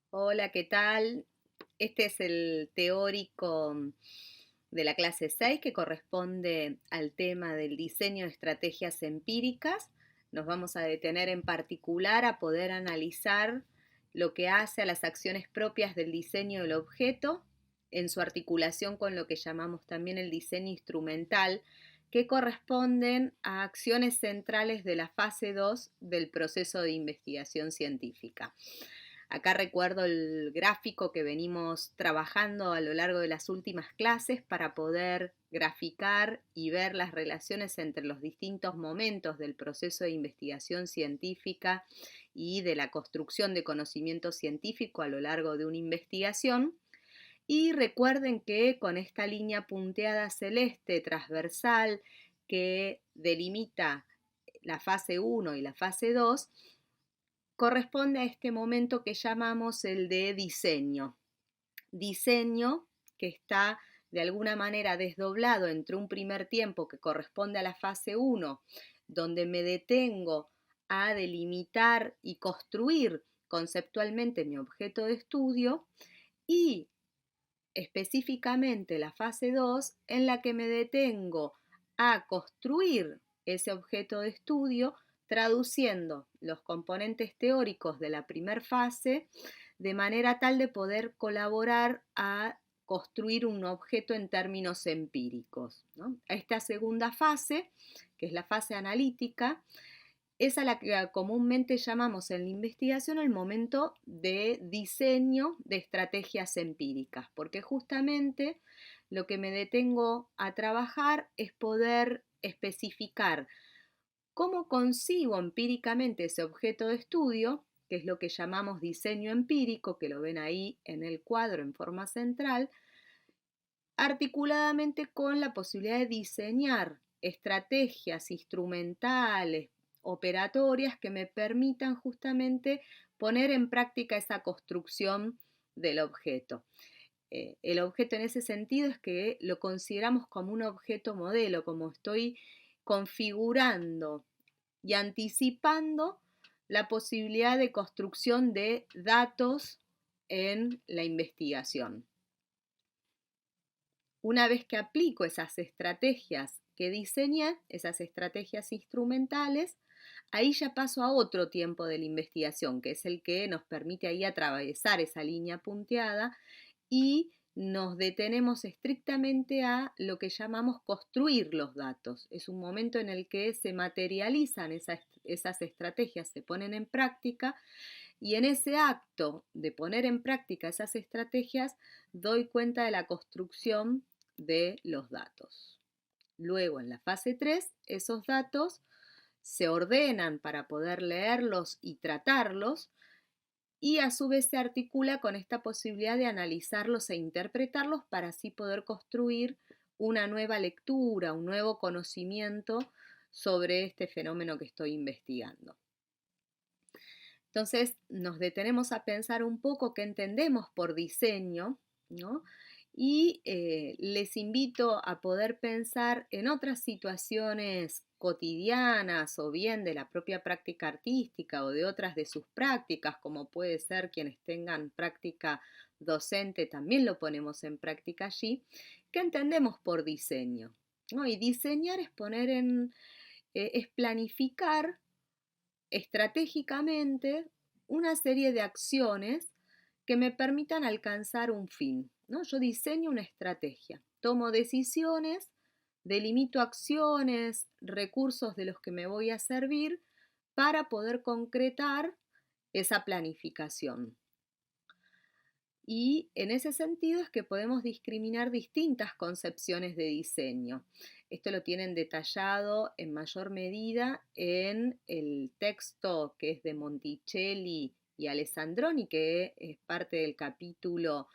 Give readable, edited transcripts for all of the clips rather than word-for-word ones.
Hola, ¿qué tal? Este es el teórico de la clase 6 que corresponde al tema del diseño de estrategias empíricas. Nos vamos a detener en particular a poder analizar lo que hace a las acciones propias del diseño del objeto en su articulación con lo que llamamos también el diseño instrumental, que corresponden a acciones centrales de la fase 2 del proceso de investigación científica. Acá recuerdo el gráfico que venimos trabajando a lo largo de las últimas clases para poder graficar y ver las relaciones entre los distintos momentos del proceso de investigación científica y de la construcción de conocimiento científico a lo largo de una investigación. Y recuerden que con esta línea punteada celeste transversal que delimita la fase 1 y la fase 2, corresponde a este momento que llamamos el de diseño. Diseño que está de alguna manera desdoblado entre un primer tiempo que corresponde a la fase 1, donde me detengo a delimitar y construir conceptualmente mi objeto de estudio, y específicamente la fase 2, en la que me detengo a construir ese objeto de estudio traduciendo los componentes teóricos de la primera fase de manera tal de poder colaborar a construir un objeto en términos empíricos, ¿no? Esta segunda fase, que es la fase analítica, es a la que comúnmente llamamos en la investigación el momento de diseño de estrategias empíricas, porque justamente lo que me detengo a trabajar es poder especificar cómo concibo empíricamente ese objeto de estudio, que es lo que llamamos diseño empírico, que lo ven ahí en el cuadro en forma central, articuladamente con la posibilidad de diseñar estrategias instrumentales, operatorias que me permitan justamente poner en práctica esa construcción del objeto. El objeto en ese sentido es que lo consideramos como un objeto modelo, como estoy configurando y anticipando la posibilidad de construcción de datos en la investigación. Una vez que aplico esas estrategias que diseñé, esas estrategias instrumentales, ahí ya paso a otro tiempo de la investigación, que es el que nos permite ahí atravesar esa línea punteada y nos detenemos estrictamente a lo que llamamos construir los datos. Es un momento en el que se materializan esas estrategias, se ponen en práctica, y en ese acto de poner en práctica esas estrategias doy cuenta de la construcción de los datos. Luego, en la fase 3, esos datos se ordenan para poder leerlos y tratarlos, y a su vez se articula con esta posibilidad de analizarlos e interpretarlos para así poder construir una nueva lectura, un nuevo conocimiento sobre este fenómeno que estoy investigando. Entonces nos detenemos a pensar un poco qué entendemos por diseño, ¿no? Y les invito a poder pensar en otras situaciones cotidianas o bien de la propia práctica artística o de otras de sus prácticas, como puede ser quienes tengan práctica docente, también lo ponemos en práctica allí. ¿Qué entendemos por diseño? ¿No? Y diseñar es es planificar estratégicamente una serie de acciones que me permitan alcanzar un fin, ¿no? Yo diseño una estrategia, tomo decisiones, delimito acciones, recursos de los que me voy a servir para poder concretar esa planificación. Y en ese sentido es que podemos discriminar distintas concepciones de diseño. Esto lo tienen detallado en mayor medida en el texto que es de Monticelli y Alessandroni, que es parte del capítulo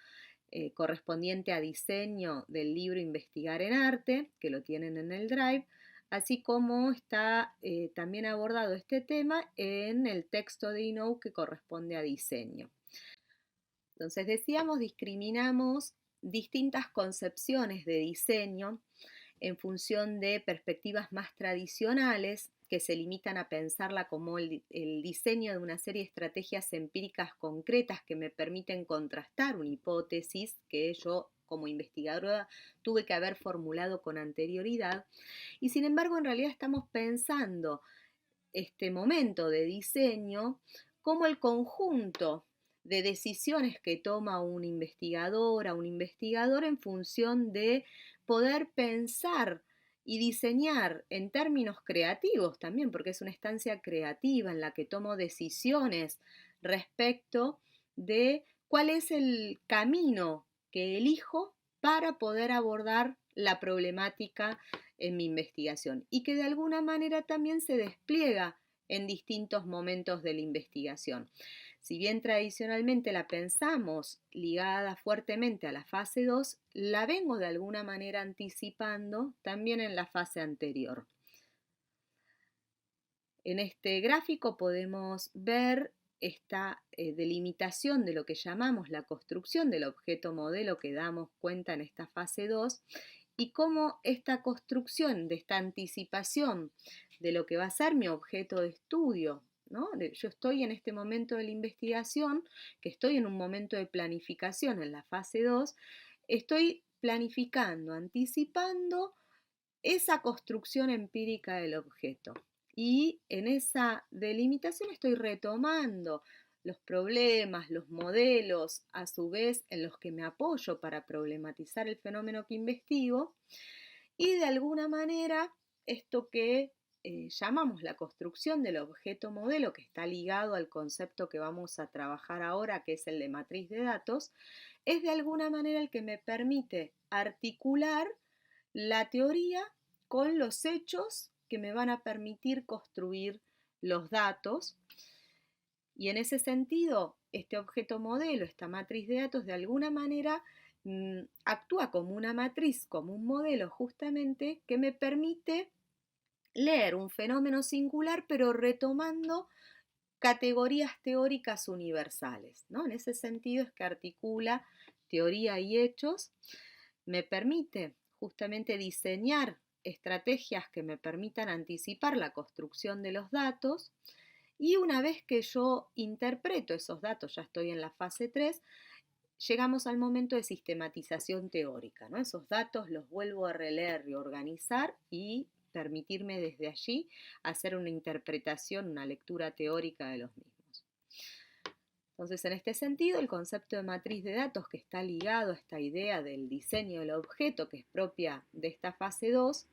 correspondiente a diseño del libro Investigar en Arte, que lo tienen en el Drive, así como está también abordado este tema en el texto de Inoue que corresponde a diseño. Entonces decíamos, discriminamos distintas concepciones de diseño en función de perspectivas más tradicionales que se limitan a pensarla como el diseño de una serie de estrategias empíricas concretas que me permiten contrastar una hipótesis que yo como investigadora tuve que haber formulado con anterioridad. Y sin embargo, en realidad estamos pensando este momento de diseño como el conjunto de decisiones que toma un investigador en función de poder pensar y diseñar en términos creativos también, porque es una estancia creativa en la que tomo decisiones respecto de cuál es el camino que elijo para poder abordar la problemática en mi investigación y que de alguna manera también se despliega en distintos momentos de la investigación. Si bien tradicionalmente la pensamos ligada fuertemente a la fase 2, la vengo de alguna manera anticipando también en la fase anterior. En este gráfico podemos ver esta delimitación de lo que llamamos la construcción del objeto modelo que damos cuenta en esta fase 2 y cómo esta construcción de esta anticipación de lo que va a ser mi objeto de estudio, ¿no? Yo estoy en este momento de la investigación, que estoy en un momento de planificación en la fase 2, estoy planificando, anticipando esa construcción empírica del objeto. Y en esa delimitación estoy retomando los problemas, los modelos, a su vez, en los que me apoyo para problematizar el fenómeno que investigo. Y de alguna manera, esto que llamamos la construcción del objeto modelo, que está ligado al concepto que vamos a trabajar ahora, que es el de matriz de datos, es de alguna manera el que me permite articular la teoría con los hechos que me van a permitir construir los datos. Y en ese sentido, este objeto modelo, esta matriz de datos, de alguna manera actúa como una matriz, como un modelo justamente que me permite leer un fenómeno singular, pero retomando categorías teóricas universales, ¿no? En ese sentido es que articula teoría y hechos, me permite justamente diseñar estrategias que me permitan anticipar la construcción de los datos y una vez que yo interpreto esos datos, ya estoy en la fase 3, llegamos al momento de sistematización teórica, ¿no? Esos datos los vuelvo a releer, reorganizar y permitirme desde allí hacer una interpretación, una lectura teórica de los mismos. Entonces, en este sentido, el concepto de matriz de datos que está ligado a esta idea del diseño del objeto, que es propia de esta fase 2,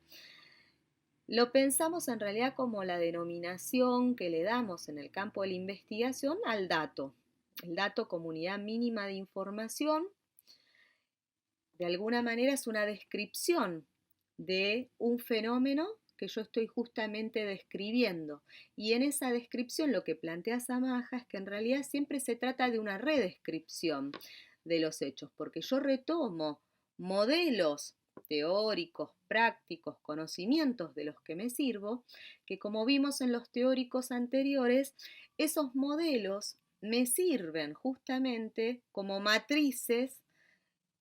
lo pensamos en realidad como la denominación que le damos en el campo de la investigación al dato. El dato como unidad mínima de información, de alguna manera es una descripción de un fenómeno que yo estoy justamente describiendo. Y en esa descripción lo que plantea Samaja es que en realidad siempre se trata de una redescripción de los hechos, porque yo retomo modelos teóricos, prácticos, conocimientos de los que me sirvo, que como vimos en los teóricos anteriores, esos modelos me sirven justamente como matrices,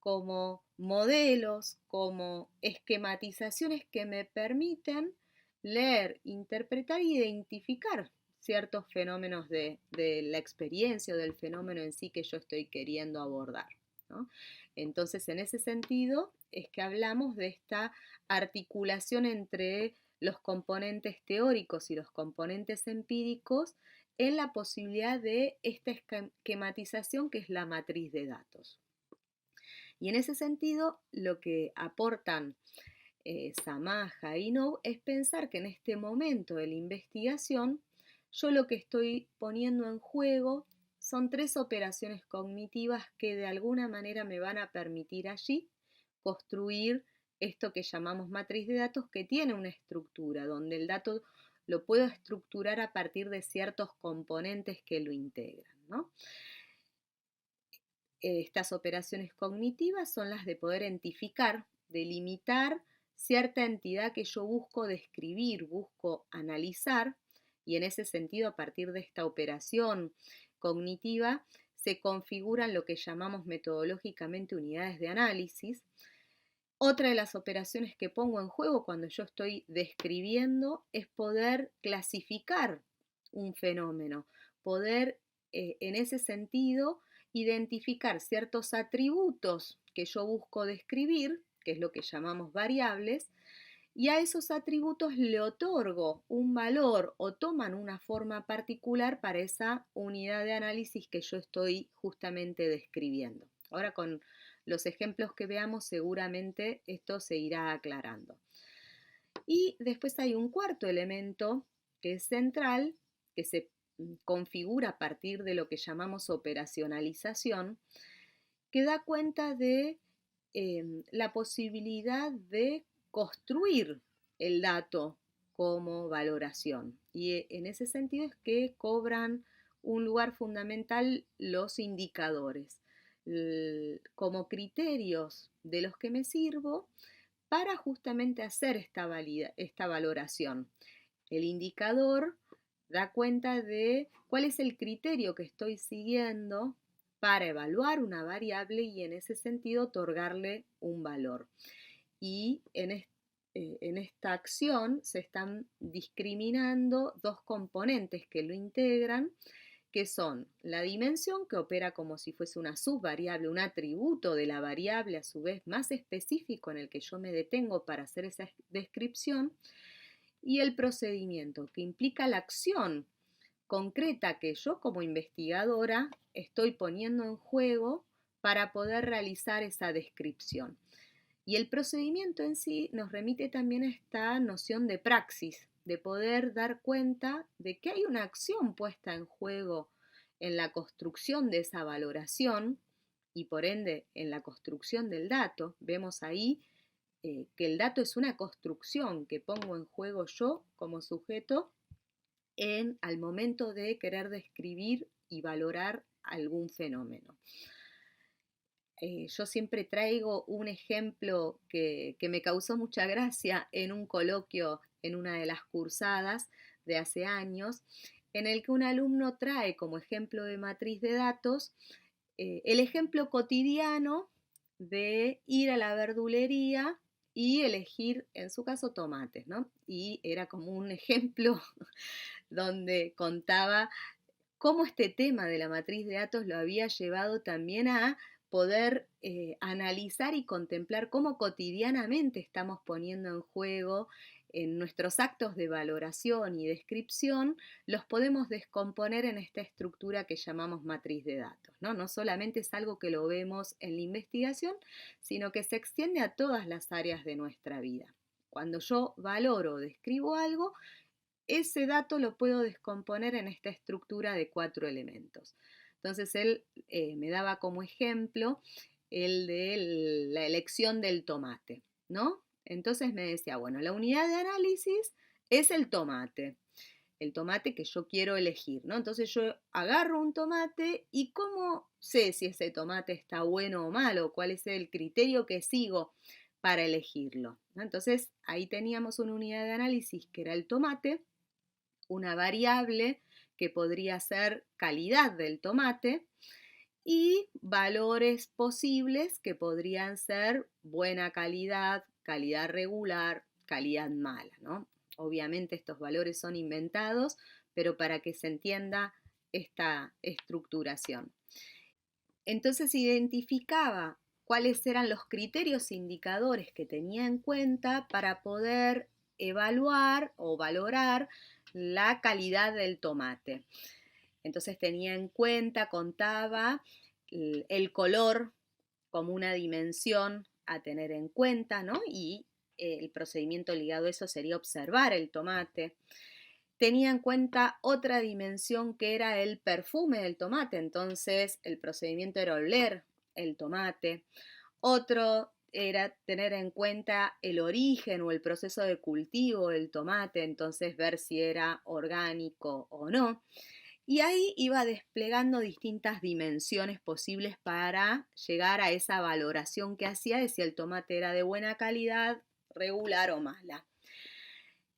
como modelos, como esquematizaciones que me permiten leer, interpretar e identificar ciertos fenómenos de la experiencia o del fenómeno en sí que yo estoy queriendo abordar, ¿no? Entonces, en ese sentido, es que hablamos de esta articulación entre los componentes teóricos y los componentes empíricos en la posibilidad de esta esquematización que es la matriz de datos. Y en ese sentido, lo que aportan Samaja y Nou es pensar que en este momento de la investigación, yo lo que estoy poniendo en juego son 3 operaciones cognitivas que de alguna manera me van a permitir allí construir esto que llamamos matriz de datos, que tiene una estructura, donde el dato lo puedo estructurar a partir de ciertos componentes que lo integran, ¿no? Estas operaciones cognitivas son las de poder identificar, delimitar cierta entidad que yo busco describir, busco analizar, y en ese sentido, a partir de esta operación cognitiva, se configuran lo que llamamos metodológicamente unidades de análisis, Otra de las operaciones que pongo en juego cuando yo estoy describiendo es poder clasificar un fenómeno, poder en ese sentido identificar ciertos atributos que yo busco describir, que es lo que llamamos variables, y a esos atributos le otorgo un valor o toman una forma particular para esa unidad de análisis que yo estoy justamente describiendo. Ahora con los ejemplos que veamos seguramente esto se irá aclarando. Y después hay un cuarto elemento que es central, que se configura a partir de lo que llamamos operacionalización, que da cuenta de la posibilidad de construir el dato como valoración. Y en ese sentido es que cobran un lugar fundamental los indicadores como criterios de los que me sirvo para justamente hacer esta valoración. El indicador da cuenta de cuál es el criterio que estoy siguiendo para evaluar una variable y en ese sentido otorgarle un valor. Y en esta acción se están discriminando dos componentes que lo integran, que son la dimensión, que opera como si fuese una subvariable, un atributo de la variable a su vez más específico en el que yo me detengo para hacer esa descripción, y el procedimiento, que implica la acción concreta que yo como investigadora estoy poniendo en juego para poder realizar esa descripción. Y el procedimiento en sí nos remite también a esta noción de praxis, de poder dar cuenta de que hay una acción puesta en juego en la construcción de esa valoración y por ende en la construcción del dato. Vemos ahí que el dato es una construcción que pongo en juego yo como sujeto al momento de querer describir y valorar algún fenómeno. Yo siempre traigo un ejemplo que me causó mucha gracia en un coloquio en una de las cursadas de hace años, en el que un alumno trae como ejemplo de matriz de datos el ejemplo cotidiano de ir a la verdulería y elegir, en su caso, tomates, ¿no? Y era como un ejemplo donde contaba cómo este tema de la matriz de datos lo había llevado también a poder analizar y contemplar cómo cotidianamente estamos poniendo en juego en nuestros actos de valoración y descripción, los podemos descomponer en esta estructura que llamamos matriz de datos, ¿no? No solamente es algo que lo vemos en la investigación, sino que se extiende a todas las áreas de nuestra vida. Cuando yo valoro o describo algo, ese dato lo puedo descomponer en esta estructura de 4 elementos. Entonces él me daba como ejemplo el de la elección del tomate, ¿no? Entonces me decía, bueno, la unidad de análisis es el tomate que yo quiero elegir, ¿no? Entonces yo agarro un tomate y ¿cómo sé si ese tomate está bueno o malo? ¿Cuál es el criterio que sigo para elegirlo? ¿No? Entonces ahí teníamos una unidad de análisis que era el tomate, una variable que podría ser calidad del tomate y valores posibles que podrían ser buena calidad, calidad regular, calidad mala, ¿no? Obviamente estos valores son inventados, pero para que se entienda esta estructuración. Entonces identificaba cuáles eran los criterios indicadores que tenía en cuenta para poder evaluar o valorar la calidad del tomate. Entonces tenía en cuenta, contaba el color como una dimensión a tener en cuenta, ¿no? Y el procedimiento ligado a eso sería observar el tomate. Tenía en cuenta otra dimensión que era el perfume del tomate, entonces el procedimiento era oler el tomate. Otro era tener en cuenta el origen o el proceso de cultivo del tomate, entonces ver si era orgánico o no. Y ahí iba desplegando distintas dimensiones posibles para llegar a esa valoración que hacía de si el tomate era de buena calidad, regular o mala.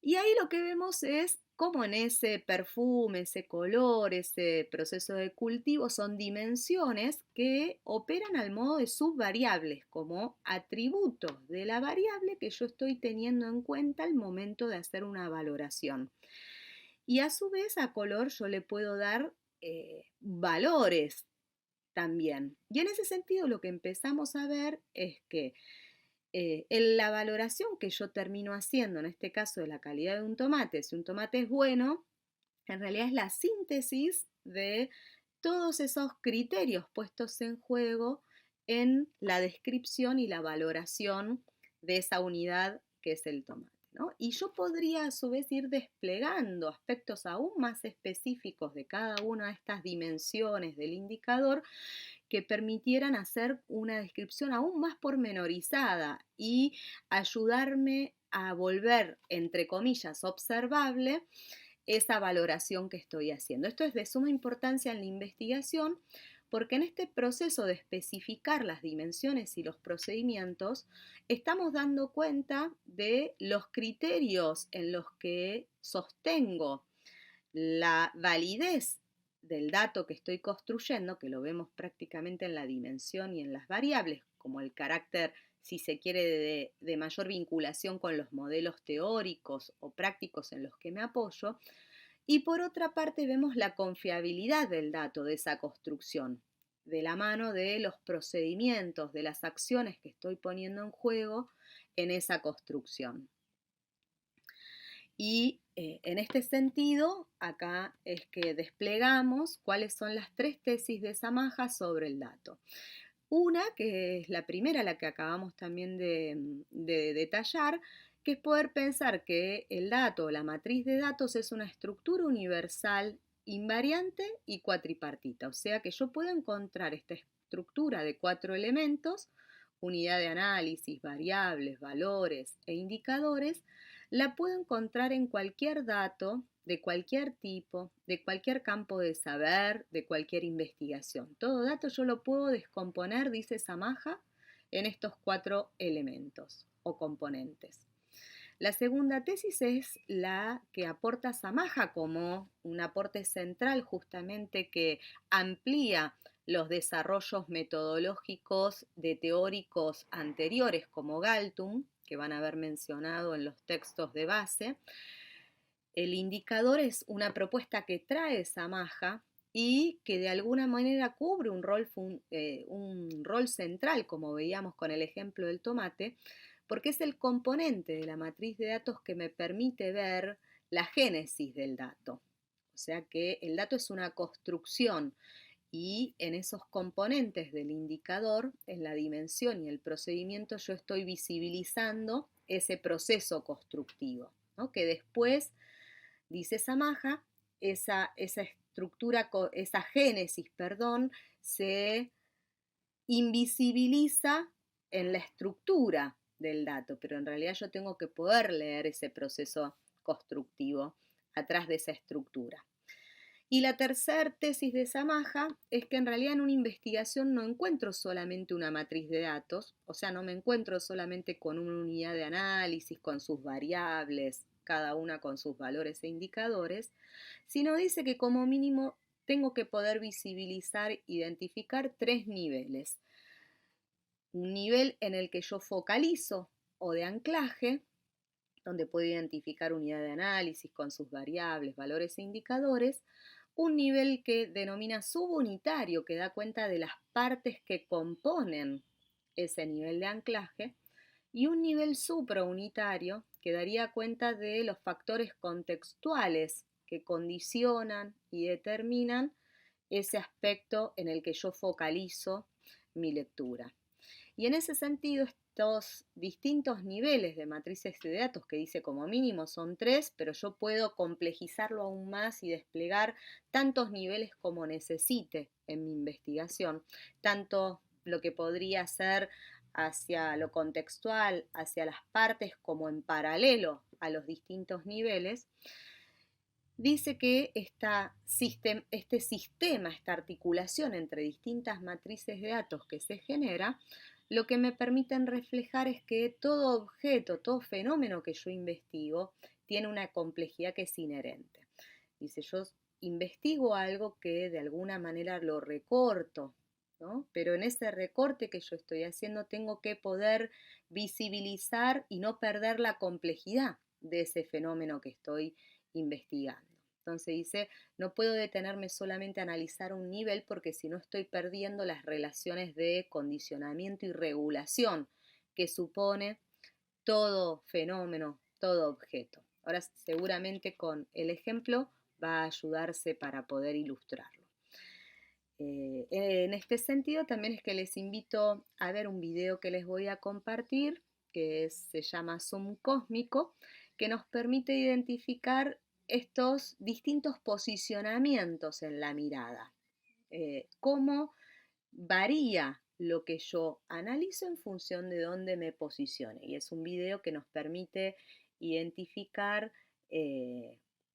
Y ahí lo que vemos es cómo en ese perfume, ese color, ese proceso de cultivo son dimensiones que operan al modo de subvariables, como atributos de la variable que yo estoy teniendo en cuenta al momento de hacer una valoración. Y a su vez a color yo le puedo dar valores también. Y en ese sentido lo que empezamos a ver es que en la valoración que yo termino haciendo, en este caso de la calidad de un tomate, si un tomate es bueno, en realidad es la síntesis de todos esos criterios puestos en juego en la descripción y la valoración de esa unidad que es el tomate, ¿no? Y yo podría a su vez ir desplegando aspectos aún más específicos de cada una de estas dimensiones del indicador que permitieran hacer una descripción aún más pormenorizada y ayudarme a volver, entre comillas, observable esa valoración que estoy haciendo. Esto es de suma importancia en la investigación porque en este proceso de especificar las dimensiones y los procedimientos estamos dando cuenta de los criterios en los que sostengo la validez del dato que estoy construyendo, que lo vemos prácticamente en la dimensión y en las variables, como el carácter, si se quiere, de mayor vinculación con los modelos teóricos o prácticos en los que me apoyo. Y por otra parte vemos la confiabilidad del dato de esa construcción, de la mano de los procedimientos, de las acciones que estoy poniendo en juego en esa construcción. Y en este sentido, acá es que desplegamos cuáles son las tres tesis de Samaja sobre el dato. Una, que es la primera, la que acabamos también de detallar, que es poder pensar que el dato, la matriz de datos, es una estructura universal invariante y cuatripartita. O sea que yo puedo encontrar esta estructura de 4 elementos, unidad de análisis, variables, valores e indicadores, la puedo encontrar en cualquier dato, de cualquier tipo, de cualquier campo de saber, de cualquier investigación. Todo dato yo lo puedo descomponer, dice Samaja, en estos 4 elementos o componentes. La segunda tesis es la que aporta Samaja como un aporte central justamente que amplía los desarrollos metodológicos de teóricos anteriores como Galtung, que van a haber mencionado en los textos de base. El indicador es una propuesta que trae Samaja y que de alguna manera cubre un rol central, como veíamos con el ejemplo del tomate, porque es el componente de la matriz de datos que me permite ver la génesis del dato. O sea que el dato es una construcción y en esos componentes del indicador, en la dimensión y el procedimiento, yo estoy visibilizando ese proceso constructivo, ¿no? Que después, dice Samaja, esa estructura, esa génesis, perdón, se invisibiliza en la estructura del dato, pero en realidad yo tengo que poder leer ese proceso constructivo atrás de esa estructura. Y la tercera tesis de Samaja es que en realidad en una investigación no encuentro solamente una matriz de datos, o sea, no me encuentro solamente con una unidad de análisis, con sus variables, cada una con sus valores e indicadores, sino dice que como mínimo tengo que poder visibilizar, identificar 3 niveles. Un nivel en el que yo focalizo o de anclaje, donde puedo identificar unidad de análisis con sus variables, valores e indicadores. Un nivel que denomina subunitario, que da cuenta de las partes que componen ese nivel de anclaje. Y un nivel supraunitario, que daría cuenta de los factores contextuales que condicionan y determinan ese aspecto en el que yo focalizo mi lectura. Y en ese sentido, estos distintos niveles de matrices de datos, que dice como mínimo son 3, pero yo puedo complejizarlo aún más y desplegar tantos niveles como necesite en mi investigación, tanto lo que podría ser hacia lo contextual, hacia las partes, como en paralelo a los distintos niveles. Dice que este sistema, esta articulación entre distintas matrices de datos que se genera, lo que me permiten reflejar es que todo objeto, todo fenómeno que yo investigo, tiene una complejidad que es inherente. Dice, yo investigo algo que de alguna manera lo recorto, ¿no? Pero en ese recorte que yo estoy haciendo tengo que poder visibilizar y no perder la complejidad de ese fenómeno que estoy investigando. Entonces dice, no puedo detenerme solamente a analizar un nivel porque si no estoy perdiendo las relaciones de condicionamiento y regulación que supone todo fenómeno, todo objeto. Ahora seguramente con el ejemplo va a ayudarse para poder ilustrarlo. En este sentido también es que les invito a ver un video que les voy a compartir, que se llama Zoom Cósmico, que nos permite identificar estos distintos posicionamientos en la mirada. Cómo varía lo que yo analizo en función de dónde me posicione. Y es un video que nos permite identificar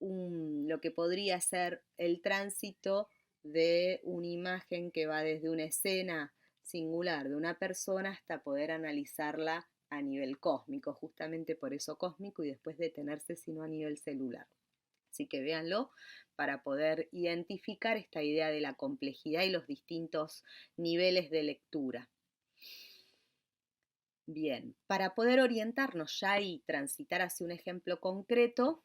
lo que podría ser el tránsito de una imagen que va desde una escena singular de una persona hasta poder analizarla a nivel cósmico, justamente por eso cósmico y después detenerse sino a nivel celular. Así que véanlo para poder identificar esta idea de la complejidad y los distintos niveles de lectura. Bien, para poder orientarnos ya y transitar hacia un ejemplo concreto,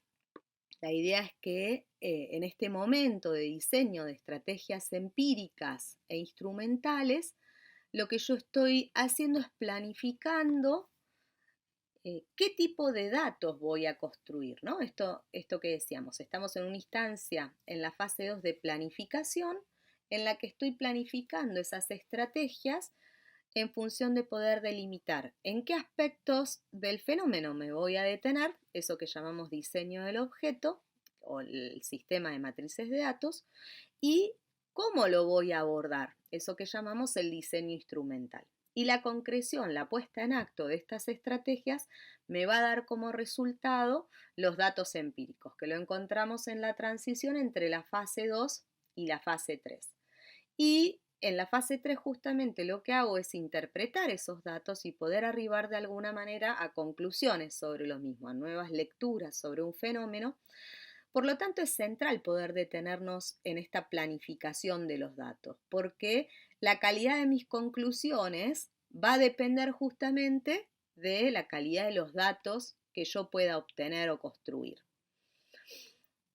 la idea es que en este momento de diseño de estrategias empíricas e instrumentales, lo que yo estoy haciendo es planificando qué tipo de datos voy a construir, ¿no? Esto que decíamos, estamos en una instancia en la fase 2 de planificación en la que estoy planificando esas estrategias en función de poder delimitar en qué aspectos del fenómeno me voy a detener, eso que llamamos diseño del objeto o el sistema de matrices de datos, y cómo lo voy a abordar, eso que llamamos el diseño instrumental. Y la concreción, la puesta en acto de estas estrategias me va a dar como resultado los datos empíricos, que lo encontramos en la transición entre la fase 2 y la fase 3. Y en la fase 3 justamente lo que hago es interpretar esos datos y poder arribar de alguna manera a conclusiones sobre lo mismo, a nuevas lecturas sobre un fenómeno. Por lo tanto, es central poder detenernos en esta planificación de los datos, porque la calidad de mis conclusiones va a depender justamente de la calidad de los datos que yo pueda obtener o construir.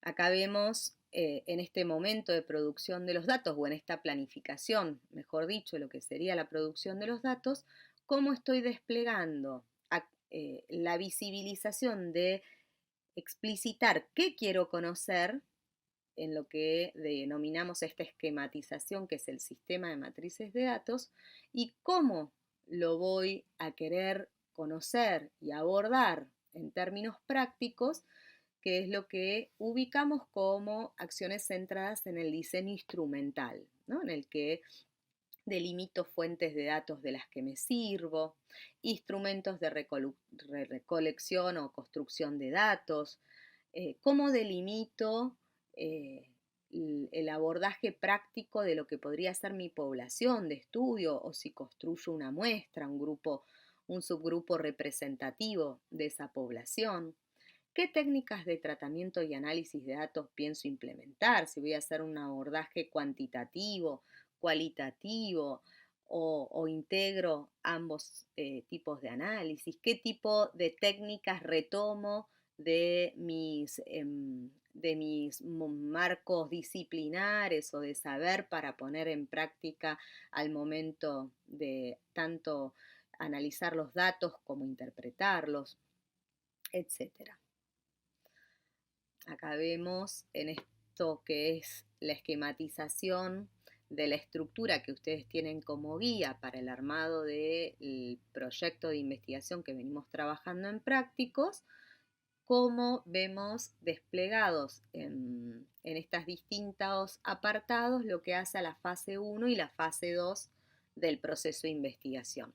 Acá vemos en este momento de producción de los datos, o en esta planificación, mejor dicho, lo que sería la producción de los datos, cómo estoy desplegando la visibilización de explicitar qué quiero conocer en lo que denominamos esta esquematización, que es el sistema de matrices de datos, y cómo lo voy a querer conocer y abordar en términos prácticos, que es lo que ubicamos como acciones centradas en el diseño instrumental, ¿no? En el que delimito fuentes de datos de las que me sirvo, instrumentos de recolección o construcción de datos, cómo delimito el abordaje práctico de lo que podría ser mi población de estudio o si construyo una muestra, un subgrupo representativo de esa población. ¿Qué técnicas de tratamiento y análisis de datos pienso implementar? Si voy a hacer un abordaje cuantitativo, cualitativo o integro ambos tipos de análisis. ¿Qué tipo de técnicas retomo de mis marcos disciplinares o de saber para poner en práctica al momento de tanto analizar los datos como interpretarlos, etcétera? Acá vemos en esto que es la esquematización de la estructura que ustedes tienen como guía para el armado del proyecto de investigación que venimos trabajando en prácticos, cómo vemos desplegados en estos distintos apartados lo que hace a la fase 1 y la fase 2 del proceso de investigación.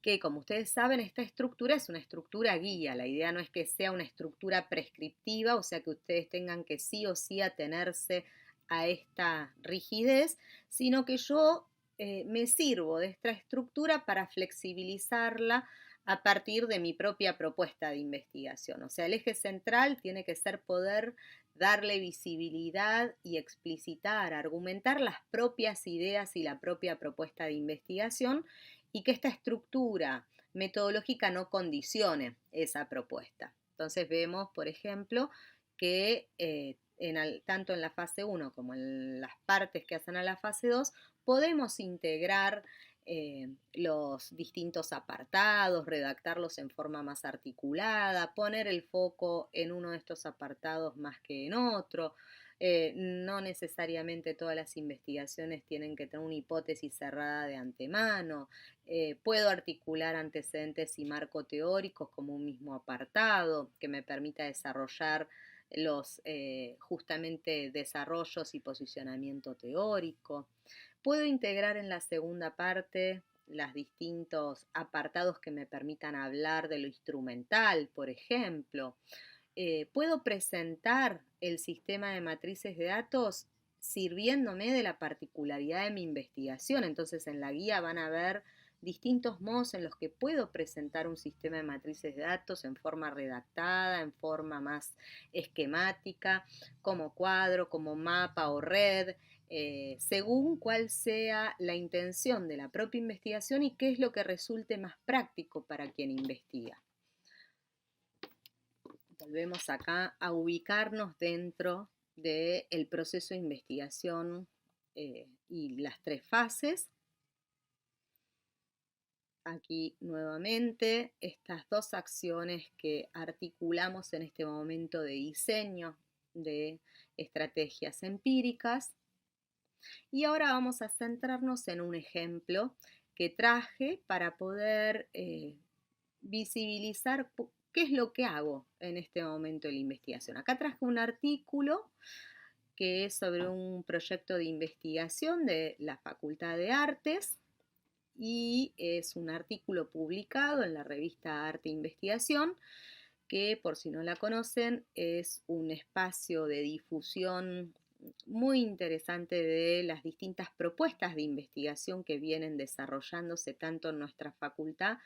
Que como ustedes saben, esta estructura es una estructura guía. La idea no es que sea una estructura prescriptiva, o sea que ustedes tengan que sí o sí atenerse a esta rigidez, sino que yo me sirvo de esta estructura para flexibilizarla a partir de mi propia propuesta de investigación. O sea, el eje central tiene que ser poder darle visibilidad y explicitar, argumentar las propias ideas y la propia propuesta de investigación, y que esta estructura metodológica no condicione esa propuesta. Entonces vemos, por ejemplo, que tanto en la fase 1 como en las partes que hacen a la fase 2 podemos integrar los distintos apartados, redactarlos en forma más articulada, poner el foco en uno de estos apartados más que en otro. No necesariamente todas las investigaciones tienen que tener una hipótesis cerrada de antemano. Puedo articular antecedentes y marco teóricos como un mismo apartado que me permita desarrollar los justamente desarrollos y posicionamiento teórico. Puedo integrar en la segunda parte los distintos apartados que me permitan hablar de lo instrumental, por ejemplo. Puedo presentar el sistema de matrices de datos sirviéndome de la particularidad de mi investigación. Entonces en la guía van a ver distintos modos en los que puedo presentar un sistema de matrices de datos en forma redactada, en forma más esquemática, como cuadro, como mapa o red, según cuál sea la intención de la propia investigación y qué es lo que resulte más práctico para quien investiga. Volvemos acá a ubicarnos dentro del proceso de investigación y las 3 fases. Aquí nuevamente estas 2 acciones que articulamos en este momento de diseño de estrategias empíricas. Y ahora vamos a centrarnos en un ejemplo que traje para poder visibilizar qué es lo que hago en este momento de la investigación. Acá traje un artículo que es sobre un proyecto de investigación de la Facultad de Artes y es un artículo publicado en la revista Arte e Investigación, que por si no la conocen es un espacio de difusión muy interesante de las distintas propuestas de investigación que vienen desarrollándose tanto en nuestra facultad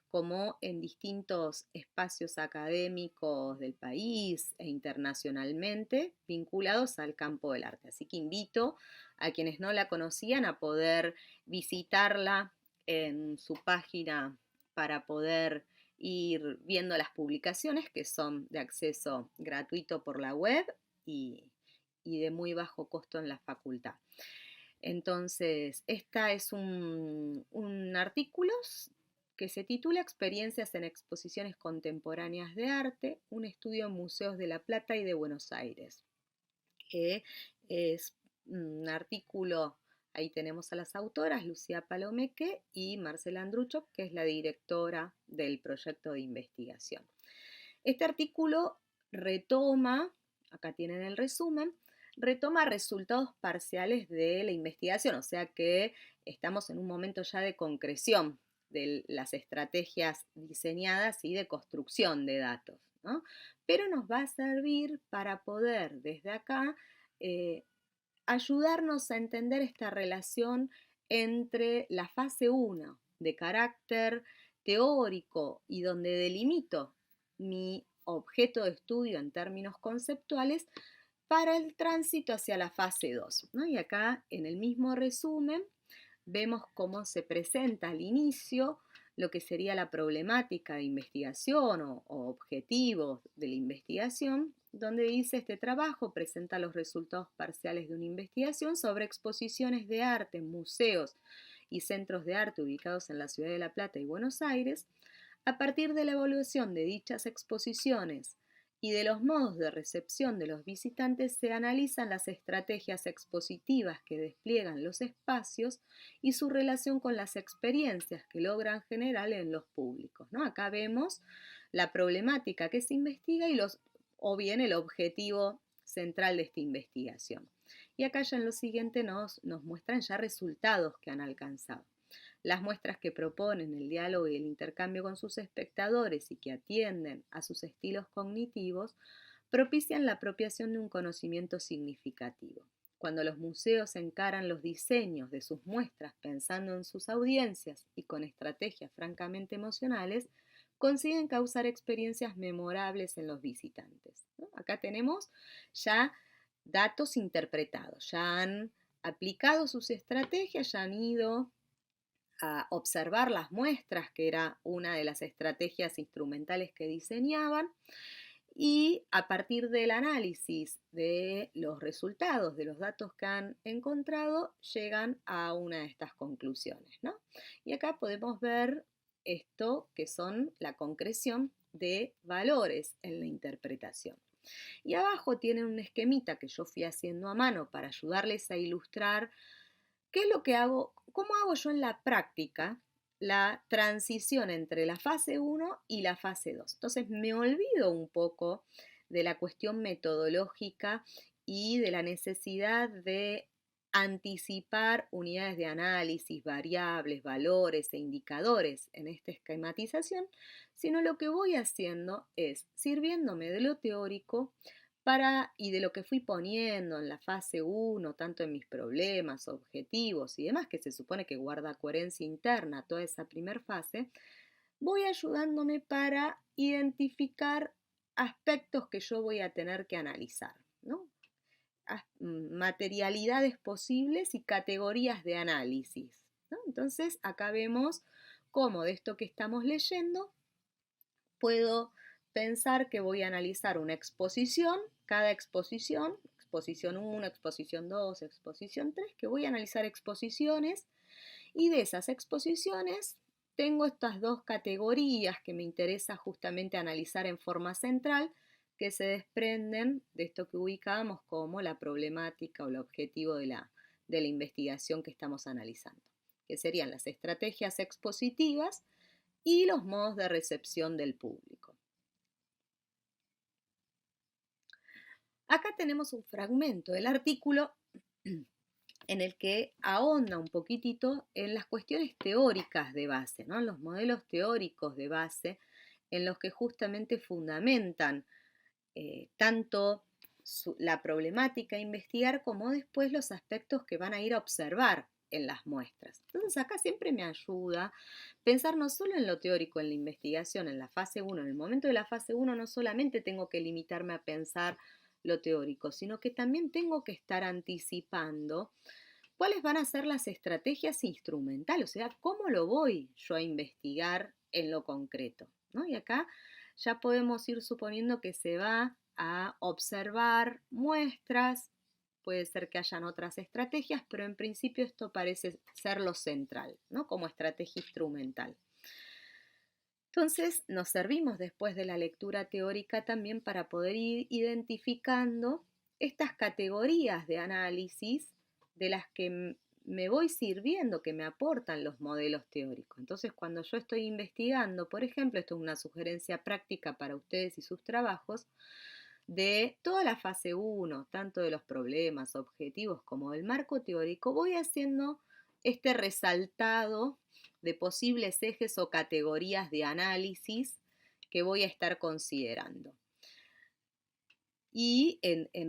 como en distintos espacios académicos del país e internacionalmente vinculados al campo del arte. Así que invito a quienes no la conocían a poder visitarla en su página para poder ir viendo las publicaciones que son de acceso gratuito por la web y de muy bajo costo en la facultad. Entonces, esta es un artículo que se titula Experiencias en exposiciones contemporáneas de arte, un estudio en museos de La Plata y de Buenos Aires, que es un artículo. Ahí tenemos a las autoras, Lucía Palomeque y Marcela Andrucho, que es la directora del proyecto de investigación. Este artículo retoma, acá tienen el resumen, retoma resultados parciales de la investigación, o sea que estamos en un momento ya de concreción de las estrategias diseñadas y de construcción de datos, ¿no? Pero nos va a servir para poder desde acá ayudarnos a entender esta relación entre la fase 1 de carácter teórico y donde delimito mi objeto de estudio en términos conceptuales para el tránsito hacia la fase 2, ¿no? Y acá en el mismo resumen vemos cómo se presenta al inicio lo que sería la problemática de investigación o objetivos de la investigación, donde dice este trabajo presenta los resultados parciales de una investigación sobre exposiciones de arte en museos y centros de arte ubicados en la ciudad de La Plata y Buenos Aires. A partir de la evaluación de dichas exposiciones y de los modos de recepción de los visitantes se analizan las estrategias expositivas que despliegan los espacios y su relación con las experiencias que logran generar en los públicos, ¿no? Acá vemos la problemática que se investiga o bien el objetivo central de esta investigación. Y acá ya en lo siguiente nos muestran ya resultados que han alcanzado. Las muestras que proponen el diálogo y el intercambio con sus espectadores y que atienden a sus estilos cognitivos propician la apropiación de un conocimiento significativo. Cuando los museos encaran los diseños de sus muestras pensando en sus audiencias y con estrategias francamente emocionales, consiguen causar experiencias memorables en los visitantes, ¿no? Acá tenemos ya datos interpretados, ya han aplicado sus estrategias, ya han ido a observar las muestras, que era una de las estrategias instrumentales que diseñaban, y a partir del análisis de los resultados, de los datos que han encontrado, llegan a una de estas conclusiones, ¿no? Y acá podemos ver esto que son la concreción de valores en la interpretación. Y abajo tienen un esquemita que yo fui haciendo a mano para ayudarles a ilustrar qué es lo que hago, cómo hago yo en la práctica la transición entre la fase 1 y la fase 2. Entonces me olvido un poco de la cuestión metodológica y de la necesidad de anticipar unidades de análisis, variables, valores e indicadores en esta esquematización, sino lo que voy haciendo es sirviéndome de lo teórico y de lo que fui poniendo en la fase 1, tanto en mis problemas, objetivos y demás, que se supone que guarda coherencia interna toda esa primera fase, voy ayudándome para identificar aspectos que yo voy a tener que analizar, ¿no? Materialidades posibles y categorías de análisis, ¿no? Entonces, acá vemos cómo de esto que estamos leyendo puedo pensar que voy a analizar una exposición, cada exposición, exposición 1, exposición 2, exposición 3, que voy a analizar exposiciones, y de esas exposiciones tengo estas dos categorías que me interesa justamente analizar en forma central, que se desprenden de esto que ubicamos como la problemática o el objetivo de la investigación que estamos analizando, que serían las estrategias expositivas y los modos de recepción del público. Acá tenemos un fragmento del artículo en el que ahonda un poquitito en las cuestiones teóricas de base, ¿no? Los modelos teóricos de base en los que justamente fundamentan tanto la problemática a investigar como después los aspectos que van a ir a observar en las muestras. Entonces acá siempre me ayuda pensar no solo en lo teórico, en la investigación, en la fase 1, en el momento de la fase 1 no solamente tengo que limitarme a pensar lo teórico, sino que también tengo que estar anticipando cuáles van a ser las estrategias instrumentales, o sea, cómo lo voy yo a investigar en lo concreto, ¿no? Y acá ya podemos ir suponiendo que se va a observar muestras, puede ser que hayan otras estrategias, pero en principio esto parece ser lo central, ¿no? Como estrategia instrumental. Entonces nos servimos después de la lectura teórica también para poder ir identificando estas categorías de análisis de las que me voy sirviendo, que me aportan los modelos teóricos. Entonces cuando yo estoy investigando, por ejemplo, esto es una sugerencia práctica para ustedes y sus trabajos, de toda la fase 1, tanto de los problemas, objetivos como del marco teórico, voy haciendo este resaltado de posibles ejes o categorías de análisis que voy a estar considerando. Y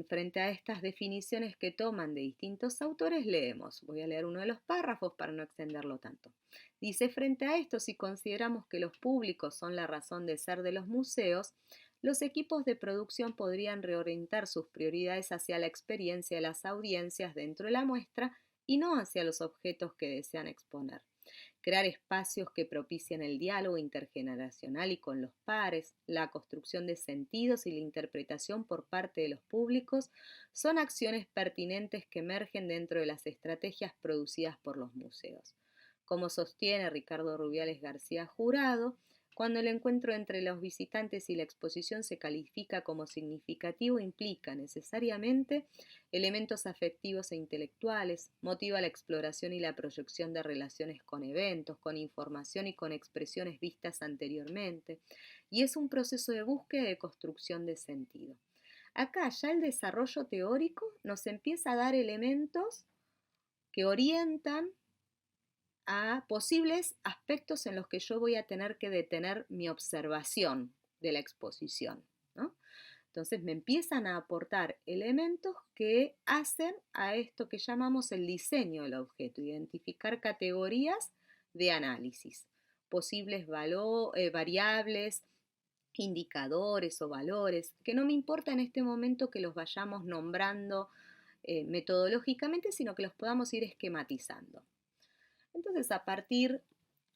frente a estas definiciones que toman de distintos autores, leemos. Voy a leer uno de los párrafos para no extenderlo tanto. Dice, frente a esto, si consideramos que los públicos son la razón de ser de los museos, los equipos de producción podrían reorientar sus prioridades hacia la experiencia de las audiencias dentro de la muestra y no hacia los objetos que desean exponer. Crear espacios que propicien el diálogo intergeneracional y con los pares, la construcción de sentidos y la interpretación por parte de los públicos son acciones pertinentes que emergen dentro de las estrategias producidas por los museos. Como sostiene Ricardo Rubiales García Jurado, cuando el encuentro entre los visitantes y la exposición se califica como significativo, implica necesariamente elementos afectivos e intelectuales, motiva la exploración y la proyección de relaciones con eventos, con información y con expresiones vistas anteriormente, y es un proceso de búsqueda y de construcción de sentido. Acá ya el desarrollo teórico nos empieza a dar elementos que orientan a posibles aspectos en los que yo voy a tener que detener mi observación de la exposición, ¿no? Entonces me empiezan a aportar elementos que hacen a esto que llamamos el diseño del objeto, identificar categorías de análisis. posibles variables, indicadores o valores, que no me importa en este momento que los vayamos nombrando metodológicamente, sino que los podamos ir esquematizando. Entonces, a partir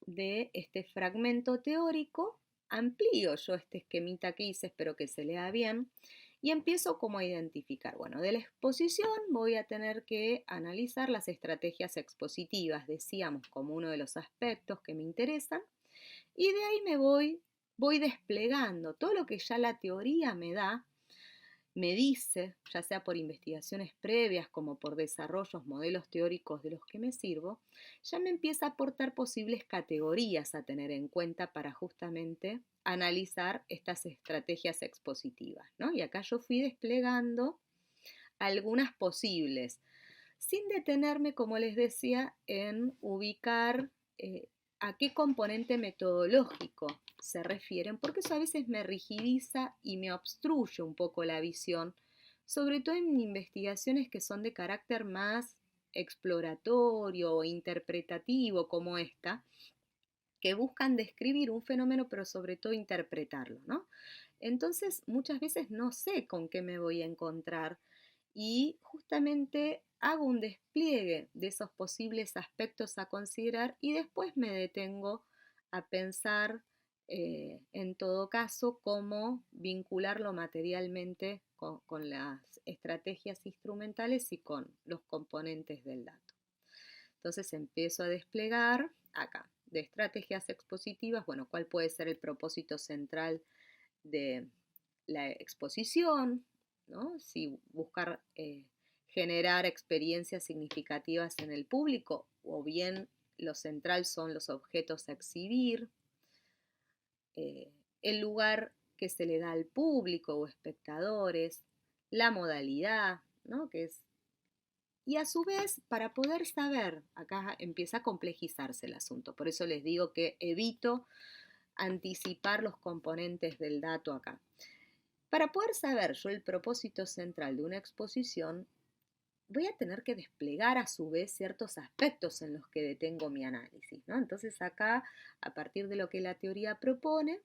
de este fragmento teórico, amplío yo este esquemita que hice, espero que se lea bien, y empiezo como a identificar. Bueno, de la exposición voy a tener que analizar las estrategias expositivas, decíamos, como uno de los aspectos que me interesan, y de ahí voy desplegando todo lo que ya la teoría me da, me dice, ya sea por investigaciones previas como por desarrollos, modelos teóricos de los que me sirvo, ya me empieza a aportar posibles categorías a tener en cuenta para justamente analizar estas estrategias expositivas, ¿no? Y acá yo fui desplegando algunas posibles, sin detenerme, como les decía, en ubicar a qué componente metodológico se refieren, porque eso a veces me rigidiza y me obstruye un poco la visión, sobre todo en investigaciones que son de carácter más exploratorio o interpretativo como esta, que buscan describir un fenómeno pero sobre todo interpretarlo, ¿no? Entonces muchas veces no sé con qué me voy a encontrar y justamente hago un despliegue de esos posibles aspectos a considerar y después me detengo a pensar en todo caso cómo vincularlo materialmente con las estrategias instrumentales y con los componentes del dato. Entonces empiezo a desplegar acá de estrategias expositivas, bueno, cuál puede ser el propósito central de la exposición, ¿no? Si buscar generar experiencias significativas en el público o bien lo central son los objetos a exhibir, el lugar que se le da al público o espectadores, la modalidad, ¿no? Que es, y a su vez, para poder saber, acá empieza a complejizarse el asunto, por eso les digo que evito anticipar los componentes del dato acá. Para poder saber yo el propósito central de una exposición, voy a tener que desplegar a su vez ciertos aspectos en los que detengo mi análisis, ¿no? Entonces acá, a partir de lo que la teoría propone,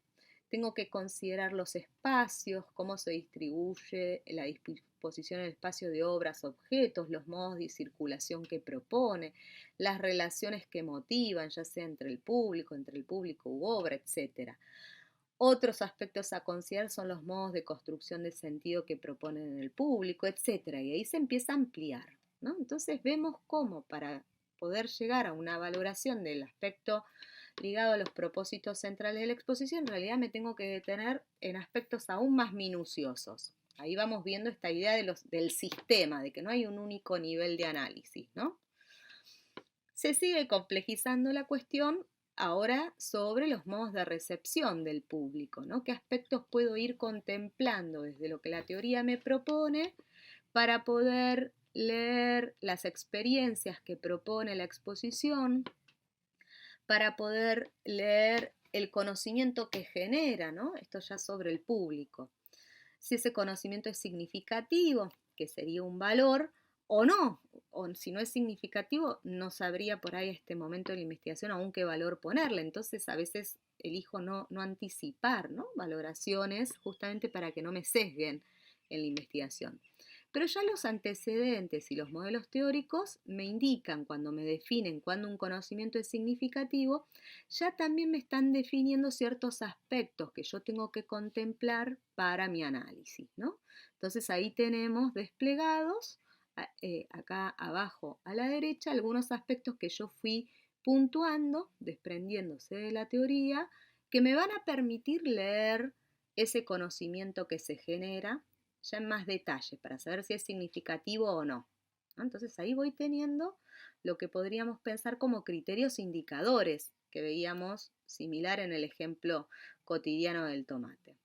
tengo que considerar los espacios, cómo se distribuye la disposición del espacio de obras, objetos, los modos de circulación que propone, las relaciones que motivan, ya sea entre el público u obra, etc. Otros aspectos a considerar son los modos de construcción de sentido que proponen en el público, etc. Y ahí se empieza a ampliar, ¿no? Entonces vemos cómo para poder llegar a una valoración del aspecto ligado a los propósitos centrales de la exposición, en realidad me tengo que detener en aspectos aún más minuciosos. Ahí vamos viendo esta idea del sistema, de que no hay un único nivel de análisis, ¿no? Se sigue complejizando la cuestión ahora sobre los modos de recepción del público, ¿no? ¿Qué aspectos puedo ir contemplando desde lo que la teoría me propone para poder leer las experiencias que propone la exposición, para poder leer el conocimiento que genera, ¿no? Esto ya sobre el público. Si ese conocimiento es significativo, que sería un valor, o no, o si no es significativo, no sabría por ahí a este momento de la investigación aún qué valor ponerle. Entonces a veces elijo no anticipar, ¿no? Valoraciones justamente para que no me sesguen en la investigación. Pero ya los antecedentes y los modelos teóricos me indican cuando me definen cuándo un conocimiento es significativo, ya también me están definiendo ciertos aspectos que yo tengo que contemplar para mi análisis, ¿no? Entonces ahí tenemos desplegados, acá abajo a la derecha, algunos aspectos que yo fui puntuando, desprendiéndose de la teoría, que me van a permitir leer ese conocimiento que se genera ya en más detalle para saber si es significativo o no. Entonces ahí voy teniendo lo que podríamos pensar como criterios indicadores que veíamos similar en el ejemplo cotidiano del tomate.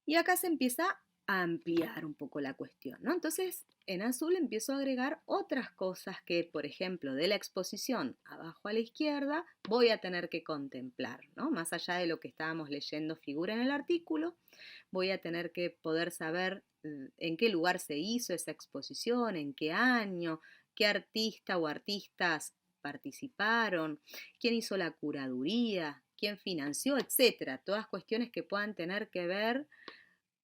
Y acá se empieza a ampliar un poco la cuestión, ¿no? Entonces en azul empiezo a agregar otras cosas que, por ejemplo, de la exposición abajo a la izquierda voy a tener que contemplar, ¿no? Más allá de lo que estábamos leyendo figura en el artículo, voy a tener que poder saber en qué lugar se hizo esa exposición, en qué año, qué artista o artistas participaron, quién hizo la curaduría, quién financió, etcétera. Todas cuestiones que puedan tener que ver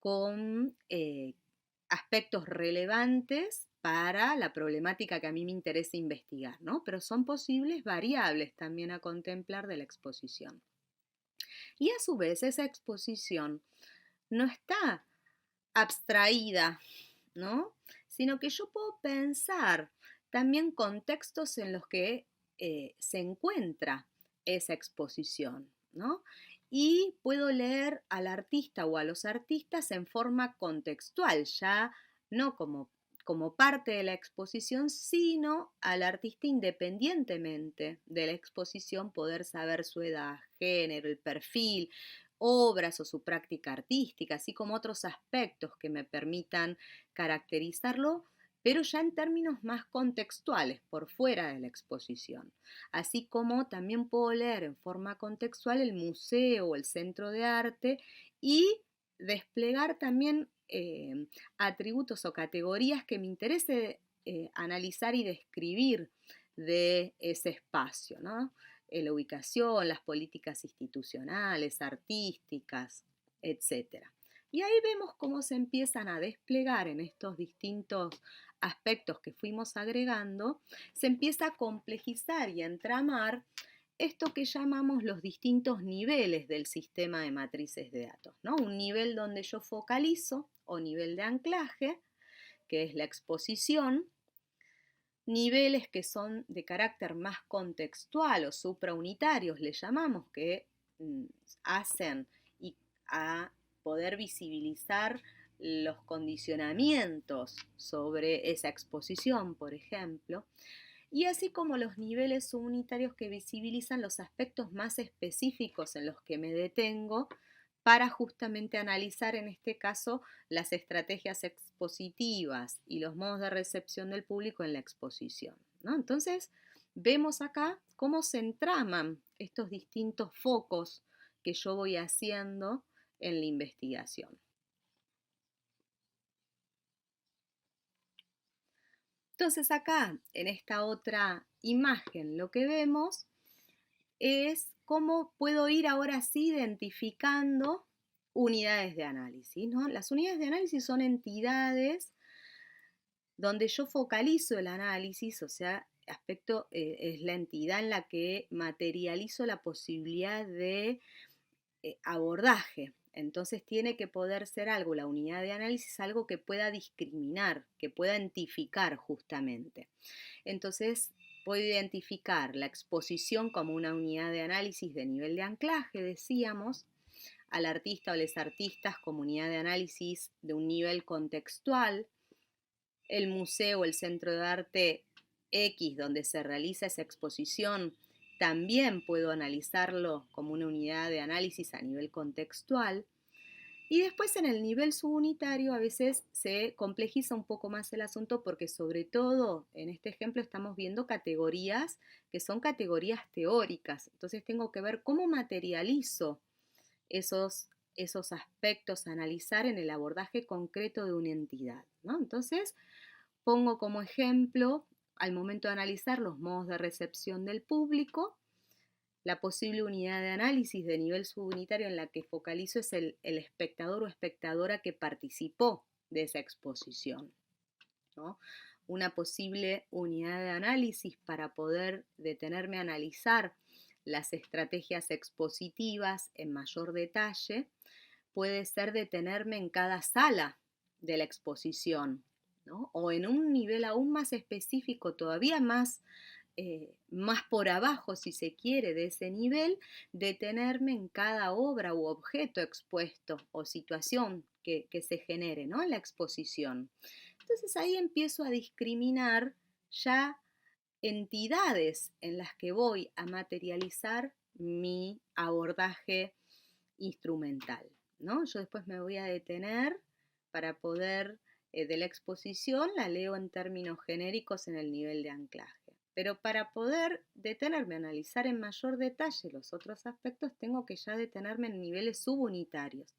con aspectos relevantes para la problemática que a mí me interesa investigar, ¿no? Pero son posibles variables también a contemplar de la exposición. Y a su vez esa exposición no está abstraída, ¿no? Sino que yo puedo pensar también contextos en los que se encuentra esa exposición, ¿no? Y puedo leer al artista o a los artistas en forma contextual, ya no como parte de la exposición, sino al artista independientemente de la exposición, poder saber su edad, género, el perfil, obras o su práctica artística, así como otros aspectos que me permitan caracterizarlo, pero ya en términos más contextuales, por fuera de la exposición. Así como también puedo leer en forma contextual el museo o el centro de arte y desplegar también atributos o categorías que me interese analizar y describir de ese espacio, ¿no? La ubicación, las políticas institucionales, artísticas, etcétera. Y ahí vemos cómo se empiezan a desplegar en estos distintos aspectos que fuimos agregando, se empieza a complejizar y a entramar esto que llamamos los distintos niveles del sistema de matrices de datos, ¿no? Un nivel donde yo focalizo o nivel de anclaje, que es la exposición, niveles que son de carácter más contextual o supraunitarios, le llamamos, que hacen a poder visibilizar los condicionamientos sobre esa exposición, por ejemplo, y así como los niveles subunitarios que visibilizan los aspectos más específicos en los que me detengo para justamente analizar en este caso las estrategias expositivas y los modos de recepción del público en la exposición, ¿no? Entonces, vemos acá cómo se entraman estos distintos focos que yo voy haciendo en la investigación. Entonces acá, en esta otra imagen, lo que vemos es cómo puedo ir ahora sí identificando unidades de análisis, ¿no? Las unidades de análisis son entidades donde yo focalizo el análisis, o sea, aspecto es la entidad en la que materializo la posibilidad de abordaje. Entonces tiene que poder ser algo, la unidad de análisis, algo que pueda discriminar, que pueda identificar justamente. Entonces puedo identificar la exposición como una unidad de análisis de nivel de anclaje, decíamos, al artista o les artistas como unidad de análisis de un nivel contextual, el museo o el centro de arte X donde se realiza esa exposición, también puedo analizarlo como una unidad de análisis a nivel contextual. Y después en el nivel subunitario a veces se complejiza un poco más el asunto porque sobre todo en este ejemplo estamos viendo categorías que son categorías teóricas. Entonces tengo que ver cómo materializo esos aspectos a analizar en el abordaje concreto de una entidad, ¿no? Entonces pongo como ejemplo al momento de analizar los modos de recepción del público. La posible unidad de análisis de nivel subunitario en la que focalizo es el espectador o espectadora que participó de esa exposición, ¿no? Una posible unidad de análisis para poder detenerme a analizar las estrategias expositivas en mayor detalle puede ser detenerme en cada sala de la exposición, ¿no? O en un nivel aún más específico, todavía más por abajo, si se quiere, de ese nivel, detenerme en cada obra u objeto expuesto o situación que se genere, ¿no? En la exposición. Entonces ahí empiezo a discriminar ya entidades en las que voy a materializar mi abordaje instrumental, ¿no? Yo después me voy a detener para poder, de la exposición, la leo en términos genéricos en el nivel de anclaje. Pero para poder detenerme a analizar en mayor detalle los otros aspectos, tengo que ya detenerme en niveles subunitarios.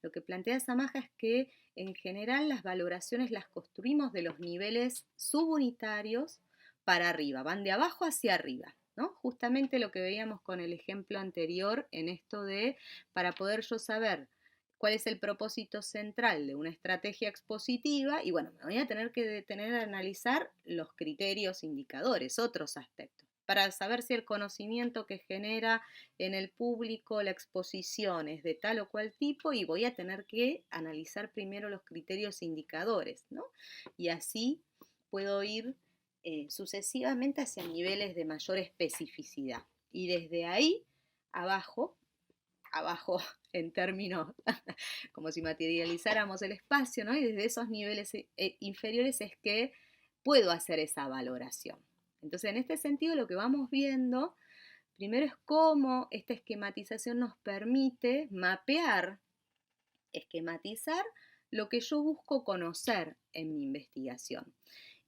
Lo que plantea Samaja es que en general las valoraciones las construimos de los niveles subunitarios para arriba, van de abajo hacia arriba, ¿no? Justamente lo que veíamos con el ejemplo anterior en esto de, para poder yo saber cuál es el propósito central de una estrategia expositiva, y bueno, me voy a tener que detener a analizar los criterios indicadores, otros aspectos, para saber si el conocimiento que genera en el público la exposición es de tal o cual tipo, y voy a tener que analizar primero los criterios indicadores, ¿no? Y así puedo ir sucesivamente hacia niveles de mayor especificidad. Y desde ahí, abajo en términos como si materializáramos el espacio, ¿no? Y desde esos niveles inferiores es que puedo hacer esa valoración. Entonces, en este sentido, lo que vamos viendo, primero es cómo esta esquematización nos permite mapear, esquematizar lo que yo busco conocer en mi investigación.